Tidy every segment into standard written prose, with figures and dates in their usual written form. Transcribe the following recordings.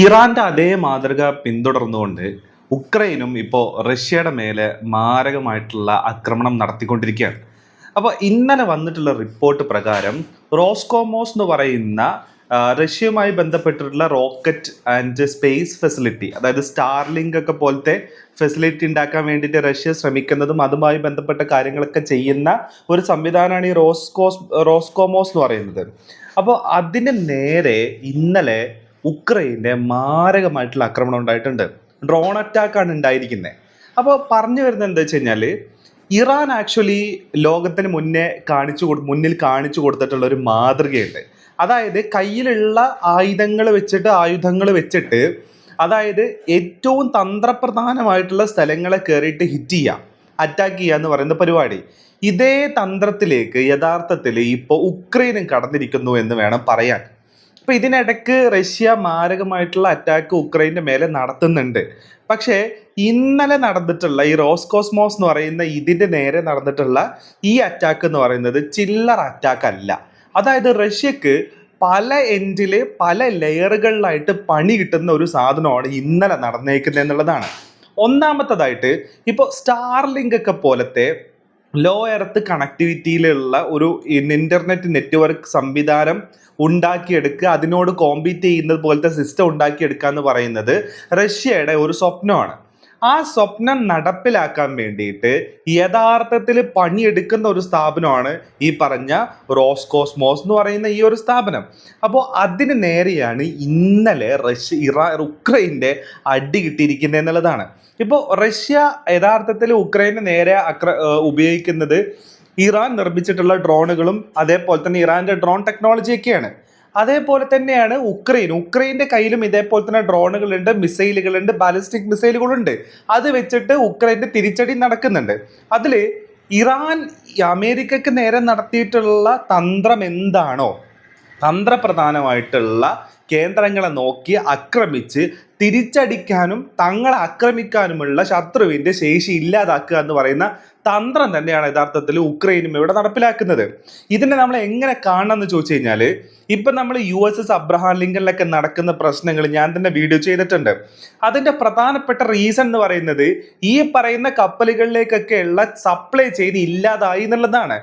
ഇറാന്റെ അതേ മാതൃക പിന്തുടർന്നുകൊണ്ട് ഉക്രൈനും ഇപ്പോൾ റഷ്യയുടെ മേലെ മാരകമായിട്ടുള്ള ആക്രമണം നടത്തിക്കൊണ്ടിരിക്കുകയാണ്. അപ്പോൾ ഇന്നലെ വന്നിട്ടുള്ള റിപ്പോർട്ട് പ്രകാരം റോസ്കോമോസ് എന്ന് പറയുന്ന റഷ്യയുമായി ബന്ധപ്പെട്ടിട്ടുള്ള റോക്കറ്റ് ആൻഡ് സ്പേസ് ഫെസിലിറ്റി, അതായത് സ്റ്റാർലിങ്ക് ഒക്കെ പോലത്തെ ഫെസിലിറ്റി ഉണ്ടാക്കാൻ വേണ്ടിയിട്ട് റഷ്യ ശ്രമിക്കുന്നതും അതുമായി ബന്ധപ്പെട്ട കാര്യങ്ങളൊക്കെ ചെയ്യുന്ന ഒരു സംവിധാനമാണ് ഈ റോസ്കോമോസ് എന്ന് പറയുന്നത്. അപ്പോൾ അതിന് നേരെ ഇന്നലെ ഉക്രൈൻ്റെ മാരകമായിട്ടുള്ള ആക്രമണം ഉണ്ടായിട്ടുണ്ട്. ഡ്രോൺ അറ്റാക്കാണ് ഉണ്ടായിരിക്കുന്നത്. അപ്പോൾ പറഞ്ഞു വരുന്നത് എന്താ വെച്ച് കഴിഞ്ഞാൽ, ഇറാൻ ആക്ച്വലി ലോകത്തിന് മുന്നിൽ കാണിച്ചു കൊടുത്തിട്ടുള്ള ഒരു മാതൃകയുണ്ട്. അതായത് കയ്യിലുള്ള ആയുധങ്ങൾ വെച്ചിട്ട് അതായത് ഏറ്റവും തന്ത്രപ്രധാനമായിട്ടുള്ള സ്ഥലങ്ങളെ കയറിയിട്ട് ഹിറ്റ് ചെയ്യുക, അറ്റാക്ക് ചെയ്യുക എന്ന് പറയുന്ന പരിപാടി. ഇതേ തന്ത്രത്തിലേക്ക് യഥാർത്ഥത്തിൽ ഇപ്പോൾ ഉക്രൈനും കടന്നിരിക്കുന്നു എന്ന് വേണം പറയാൻ. ഇപ്പൊ ഇതിനിടയ്ക്ക് റഷ്യ മാരകമായിട്ടുള്ള അറ്റാക്ക് ഉക്രൈൻ്റെ മേലെ നടത്തുന്നുണ്ട്. പക്ഷേ ഇന്നലെ നടന്നിട്ടുള്ള ഈ റോസ്കോസ്മോസ് എന്ന് പറയുന്ന ഇതിൻ്റെ നേരെ നടന്നിട്ടുള്ള ഈ അറ്റാക്ക് എന്ന് പറയുന്നത് ചില്ലറ അറ്റാക്ക് അല്ല. അതായത് റഷ്യക്ക് പല എൻഡില് പല ലെയറുകളിലായിട്ട് പണി കിട്ടുന്ന ഒരു സാധനമാണ് ഇന്നലെ നടന്നേക്കുന്നത് എന്നുള്ളതാണ്. ഒന്നാമത്തതായിട്ട് ഇപ്പോൾ സ്റ്റാർലിങ്ക് ഒക്കെ പോലത്തെ ലോ എർത്ത് കണക്ടിവിറ്റിയിലുള്ള ഒരു ഇന്റർനെറ്റ് നെറ്റ്വർക്ക് സംവിധാനം ഉണ്ടാക്കിയെടുക്കുക, അതിനോട് കോമ്പീറ്റ് ചെയ്യുന്നത് പോലത്തെ സിസ്റ്റം ഉണ്ടാക്കിയെടുക്കുക എന്ന് പറയുന്നത് റഷ്യയുടെ ഒരു സ്വപ്നമാണ്. ആ സ്വപ്നം നടപ്പിലാക്കാൻ വേണ്ടിയിട്ട് യഥാർത്ഥത്തിൽ പണിയെടുക്കുന്ന ഒരു സ്ഥാപനമാണ് ഈ പറഞ്ഞ റോസ്കോസ്മോസ് എന്ന് പറയുന്ന ഈ ഒരു സ്ഥാപനം. അപ്പോൾ അതിന് നേരെയാണ് ഇന്നലെ ഉക്രൈൻ്റെ അടി കിട്ടിയിരിക്കുന്നത് എന്നുള്ളതാണ്. ഇപ്പോൾ റഷ്യ യഥാർത്ഥത്തിൽ ഉക്രൈന് നേരെ ഉപയോഗിക്കുന്നത് ഇറാൻ നിർമ്മിച്ചിട്ടുള്ള ഡ്രോണുകളും അതേപോലെ തന്നെ ഇറാന്റെ ഡ്രോൺ ടെക്നോളജിയൊക്കെയാണ്. അതേപോലെ തന്നെയാണ് ഉക്രൈൻ്റെ കയ്യിലും ഇതേപോലെ തന്നെ ഡ്രോണുകളുണ്ട്, മിസൈലുകളുണ്ട്, ബാലിസ്റ്റിക് മിസൈലുകളുണ്ട്. അത് വെച്ചിട്ട് ഉക്രൈൻ്റെ തിരിച്ചടി നടക്കുന്നുണ്ട്. അതിൽ ഇറാൻ അമേരിക്കക്ക് നേരെ നടത്തിയിട്ടുള്ള തന്ത്രം എന്താണോ, തന്ത്രപ്രധാനമായിട്ടുള്ള കേന്ദ്രങ്ങളെ നോക്കി ആക്രമിച്ച് തിരിച്ചടിക്കാനും തങ്ങളെ ആക്രമിക്കാനുമുള്ള ശത്രുവിൻ്റെ ശേഷി ഇല്ലാതാക്കുക എന്ന് പറയുന്ന തന്ത്രം തന്നെയാണ് യഥാർത്ഥത്തിൽ ഉക്രൈനും ഇവിടെ നടപ്പിലാക്കുന്നത്. ഇതിനെ നമ്മൾ എങ്ങനെ കാണണമെന്ന് ചോദിച്ചു കഴിഞ്ഞാൽ, ഇപ്പം നമ്മൾ USS അബ്രഹാം ലിങ്കണിലൊക്കെ നടക്കുന്ന പ്രശ്നങ്ങൾ ഞാൻ തന്നെ വീഡിയോ ചെയ്തിട്ടുണ്ട്. അതിൻ്റെ പ്രധാനപ്പെട്ട റീസൺ എന്ന് പറയുന്നത് ഈ പറയുന്ന കപ്പലുകളിലേക്കൊക്കെ ഉള്ള സപ്ലൈ ചെയ്ത് ഇല്ലാതായി എന്നുള്ളതാണ്.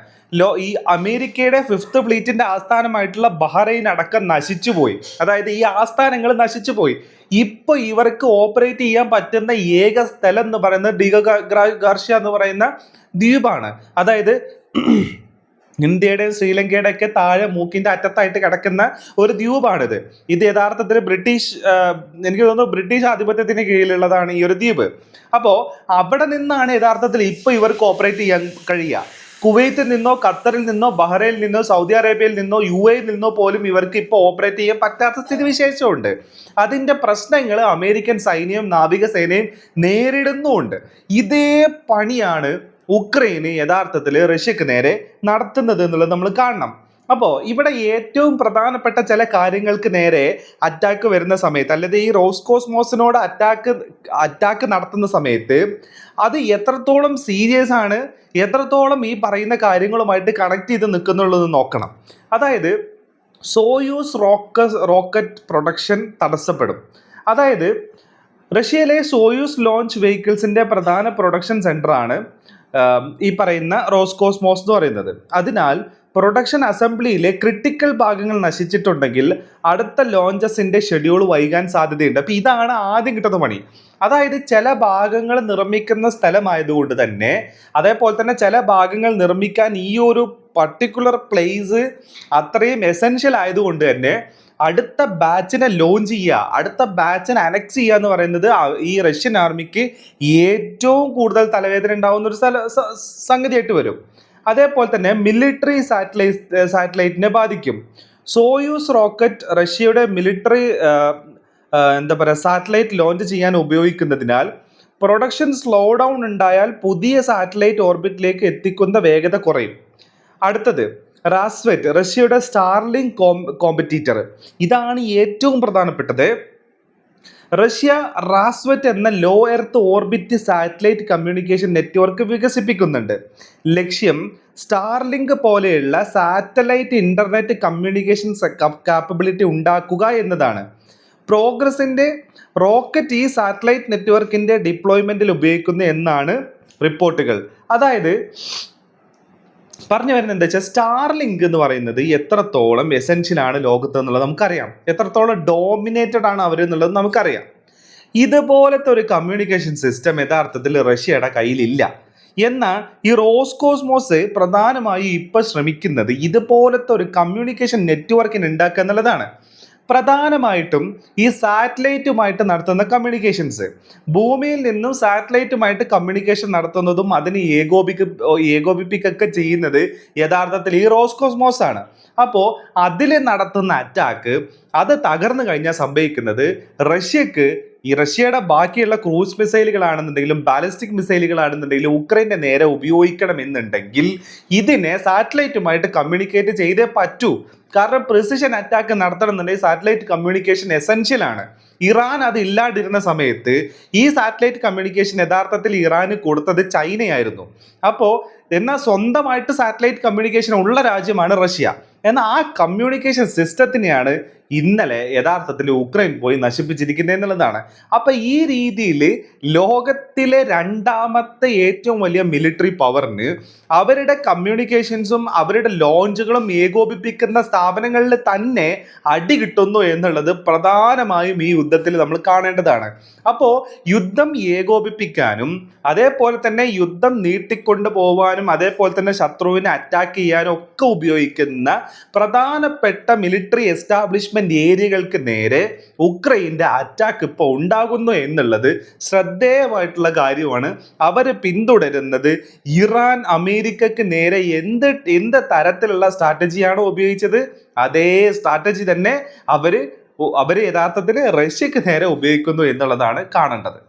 ഈ അമേരിക്കയുടെ 5th ഫ്ലീറ്റിന്റെ ആസ്ഥാനമായിട്ടുള്ള ബഹ്റൈൻ അടക്കം നശിച്ചുപോയി. അതായത് ഈ ആസ്ഥാനങ്ങൾ നശിച്ചുപോയി. ഇപ്പൊ ഇവർക്ക് ഓപ്പറേറ്റ് ചെയ്യാൻ പറ്റുന്ന ഏക സ്ഥലം എന്ന് പറയുന്നത് ഗാർഷ്യ എന്ന് പറയുന്ന ദ്വീപാണ്. അതായത് ഇന്ത്യയുടെയും ശ്രീലങ്കയുടെ ഒക്കെ താഴെ മൂക്കിന്റെ അറ്റത്തായിട്ട് കിടക്കുന്ന ഒരു ദ്വീപാണിത്. ഇത് യഥാർത്ഥത്തിൽ എനിക്ക് തോന്നുന്നു ബ്രിട്ടീഷ് ആധിപത്യത്തിന് കീഴിലുള്ളതാണ് ഈ ഒരു ദ്വീപ്. അപ്പോൾ അവിടെ നിന്നാണ് യഥാർത്ഥത്തിൽ ഇപ്പൊ ഇവർക്ക് ഓപ്പറേറ്റ് ചെയ്യാൻ കഴിയുക. കുവൈത്തിൽ നിന്നോ ഖത്തറിൽ നിന്നോ ബഹ്റൈനിൽ നിന്നോ സൗദി അറേബ്യയിൽ നിന്നോ UAE നിന്നോ പോലും ഇവർക്ക് ഇപ്പോൾ ഓപ്പറേറ്റ് ചെയ്യാൻ പറ്റാത്ത സ്ഥിതിവിശേഷമുണ്ട്. അതിൻ്റെ പ്രശ്നങ്ങൾ അമേരിക്കൻ സൈന്യവും നാവികസേനയും നേരിടുന്നുമുണ്ട്. ഇതേ പണിയാണ് ഉക്രൈന് യഥാർത്ഥത്തിൽ റഷ്യക്ക് നേരെ നടത്തുന്നത് എന്നുള്ളത് നമ്മൾ കാണണം. അപ്പോൾ ഇവിടെ ഏറ്റവും പ്രധാനപ്പെട്ട ചില കാര്യങ്ങൾക്ക് നേരെ അറ്റാക്ക് വരുന്ന സമയത്ത്, അല്ലെങ്കിൽ ഈ റോസ്കോസ്മോസിനോട് അറ്റാക്ക് നടത്തുന്ന സമയത്ത് അത് എത്രത്തോളം സീരിയസ് ആണ്, എത്രത്തോളം ഈ പറയുന്ന കാര്യങ്ങളുമായിട്ട് കണക്ട് ചെയ്ത് നിൽക്കുന്നുള്ളത് നോക്കണം. അതായത് സോയൂസ് റോക്കറ്റ് പ്രൊഡക്ഷൻ തടസ്സപ്പെടും. അതായത് റഷ്യയിലെ സോയൂസ് ലോഞ്ച് വെഹിക്കിൾസിന്റെ പ്രധാന പ്രൊഡക്ഷൻ സെന്ററാണ് ഈ പറയുന്ന റോസ്കോസ്മോസ് എന്ന് പറയുന്നത്. അതിനാൽ പ്രൊഡക്ഷൻ അസംബ്ലിയിലെ ക്രിട്ടിക്കൽ ഭാഗങ്ങൾ നശിച്ചിട്ടുണ്ടെങ്കിൽ അടുത്ത ലോഞ്ചസിന്റെ ഷെഡ്യൂൾ വൈകാൻ സാധ്യതയുണ്ട്. അപ്പോൾ ഇതാണ് ആദ്യം കിട്ടുന്ന പണി. അതായത് ചില ഭാഗങ്ങൾ നിർമ്മിക്കുന്ന സ്ഥലമായതുകൊണ്ട് തന്നെ, അതേപോലെ തന്നെ ചില ഭാഗങ്ങൾ നിർമ്മിക്കാൻ ഈ ഒരു പർട്ടിക്കുലർ പ്ലേസ് അത്രയും എസെൻഷ്യൽ ആയതുകൊണ്ട് തന്നെ അടുത്ത ബാച്ചിനെ ലോഞ്ച് ചെയ്യുക, അടുത്ത ബാച്ചിനെ അനക്സ് ചെയ്യുക എന്ന് പറയുന്നത് ഈ റഷ്യൻ ആർമിക്ക് ഏറ്റവും കൂടുതൽ തലവേദന ഉണ്ടാവുന്ന ഒരു സംഗതിയായിട്ട് വരും. അതേപോലെ തന്നെ മിലിറ്ററി സാറ്റലൈറ്റിനെ ബാധിക്കും. സോയൂസ് റോക്കറ്റ് റഷ്യയുടെ മിലിറ്ററി സാറ്റലൈറ്റ് ലോഞ്ച് ചെയ്യാൻ ഉപയോഗിക്കുന്നതിനാൽ പ്രൊഡക്ഷൻ സ്ലോ ഡൗൺ ഉണ്ടായാൽ പുതിയ സാറ്റലൈറ്റ് ഓർബിറ്റിലേക്ക് എത്തിക്കുന്ന വേഗത കുറയും. അടുത്തത് റാസ്വെറ്റ്, റഷ്യയുടെ സ്റ്റാർലിങ്ക് കോമ്പറ്റീറ്റർ. ഇതാണ് ഏറ്റവും പ്രധാനപ്പെട്ടത്. റഷ്യ റാസ്വെറ്റ് എന്ന low earth orbit satellite communication network വികസിപ്പിക്കുന്നുണ്ട്. ലക്ഷ്യം സ്റ്റാർലിങ്ക് പോലെയുള്ള സാറ്റലൈറ്റ് ഇന്റർനെറ്റ് കമ്മ്യൂണിക്കേഷൻ കാപ്പബിലിറ്റി ഉണ്ടാക്കുക എന്നതാണ്. പ്രോഗ്രസിന്റെ റോക്കറ്റ് ഈ സാറ്റലൈറ്റ് നെറ്റ്വർക്കിന്റെ ഡിപ്ലോയ്മെന്റിൽ ഉപയോഗിക്കുന്നു എന്നാണ് റിപ്പോർട്ടുകൾ. അതായത് പറഞ്ഞു വരുന്നത് എന്താ വെച്ചാൽ സ്റ്റാർലിങ്ക് എന്ന് പറയുന്നത് എത്രത്തോളം എസെൻഷ്യൽ ആണ് ലോകത്ത് എന്നുള്ളത് നമുക്കറിയാം, എത്രത്തോളം ഡോമിനേറ്റഡ് ആണ് അവർ എന്നുള്ളത് നമുക്കറിയാം. ഇതുപോലത്തെ ഒരു കമ്മ്യൂണിക്കേഷൻ സിസ്റ്റം യഥാർത്ഥത്തിൽ റഷ്യയുടെ കയ്യിലില്ല. എന്നാൽ ഈ റോസ്കോസ്മോസ് പ്രധാനമായും ഇപ്പൊ ശ്രമിക്കുന്നത് ഇതുപോലത്തെ ഒരു കമ്മ്യൂണിക്കേഷൻ നെറ്റ്വർക്കിന് ഉണ്ടാക്കുക എന്നുള്ളതാണ്. പ്രധാനമായിട്ടും ഈ സാറ്റലൈറ്റുമായിട്ട് നടത്തുന്ന കമ്മ്യൂണിക്കേഷൻസ്, ഭൂമിയിൽ നിന്നും സാറ്റലൈറ്റുമായിട്ട് കമ്മ്യൂണിക്കേഷൻ നടത്തുന്നതും അതിന് ഏകോപിപ്പിക്കൊക്കെ ചെയ്യുന്നത് യഥാർത്ഥത്തിൽ ഈ റോസ്കോസ്മോസ് ആണ്. അപ്പോൾ അതിൽ നടത്തുന്ന അറ്റാക്ക് അത് തകർന്നു കഴിഞ്ഞാൽ സംഭവിക്കുന്നത് റഷ്യയുടെ ബാക്കിയുള്ള ക്രൂസ് മിസൈലുകളാണെന്നുണ്ടെങ്കിലും ബാലിസ്റ്റിക് മിസൈലുകളാണെന്നുണ്ടെങ്കിലും ഉക്രൈന്റെ നേരെ ഉപയോഗിക്കണം എന്നുണ്ടെങ്കിൽ ഇതിനെ സാറ്റലൈറ്റുമായിട്ട് കമ്മ്യൂണിക്കേറ്റ് ചെയ്തേ പറ്റൂ. കാരണം പ്രിസിഷൻ അറ്റാക്ക് നടത്തണമെന്നുണ്ടെങ്കിൽ സാറ്റലൈറ്റ് കമ്മ്യൂണിക്കേഷൻ എസെൻഷ്യൽ ആണ്. ഇറാൻ അത് ഇല്ലാതിരുന്ന സമയത്ത് ഈ സാറ്റലൈറ്റ് കമ്മ്യൂണിക്കേഷൻ യഥാർത്ഥത്തിൽ ഇറാന് കൊടുത്തത് ചൈനയായിരുന്നു. എന്നാൽ സ്വന്തമായിട്ട് സാറ്റലൈറ്റ് കമ്മ്യൂണിക്കേഷൻ ഉള്ള രാജ്യമാണ് റഷ്യ. എന്നാൽ ആ കമ്മ്യൂണിക്കേഷൻ സിസ്റ്റത്തിനെയാണ് ഇന്നലെ യഥാർത്ഥത്തിൽ ഉക്രൈൻ പോയി നശിപ്പിച്ചിരിക്കുന്നത് എന്നുള്ളതാണ്. അപ്പൊ ഈ രീതിയിൽ ലോകത്തിലെ രണ്ടാമത്തെ ഏറ്റവും വലിയ മിലിറ്ററി പവറിന് അവരുടെ കമ്മ്യൂണിക്കേഷൻസും അവരുടെ ലോഞ്ചുകളും ഏകോപിപ്പിക്കുന്ന സ്ഥാപനങ്ങളിൽ തന്നെ അടി കിട്ടുന്നു എന്നുള്ളത് പ്രധാനമായും ഈ യുദ്ധത്തിൽ നമ്മൾ കാണേണ്ടതാണ്. അപ്പോൾ യുദ്ധം ഏകോപിപ്പിക്കാനും അതേപോലെ തന്നെ യുദ്ധം നീട്ടിക്കൊണ്ടു പോകാനും അതേപോലെ തന്നെ ശത്രുവിനെ അറ്റാക്ക് ചെയ്യാനും ഒക്കെ ഉപയോഗിക്കുന്ന പ്രധാനപ്പെട്ട മിലിറ്ററി എസ്റ്റാബ്ലിഷ്മെന്റ് ഏരിയകൾക്ക് നേരെ ഉക്രൈൻ്റെ അറ്റാക്ക് ഇപ്പോൾ ഉണ്ടാകുന്നു എന്നുള്ളത് ശ്രദ്ധേയമായിട്ടുള്ള കാര്യമാണ്. അവർ പിന്തുടരുന്നത് ഇറാൻ അമേരിക്കക്ക് നേരെ എന്ത് തരത്തിലുള്ള സ്ട്രാറ്റജിയാണോ ഉപയോഗിച്ചത് അതേ സ്ട്രാറ്റജി തന്നെ അവർ യഥാർത്ഥത്തിൽ റഷ്യക്ക് നേരെ ഉപയോഗിക്കുന്നു എന്നുള്ളതാണ് കാണേണ്ടത്.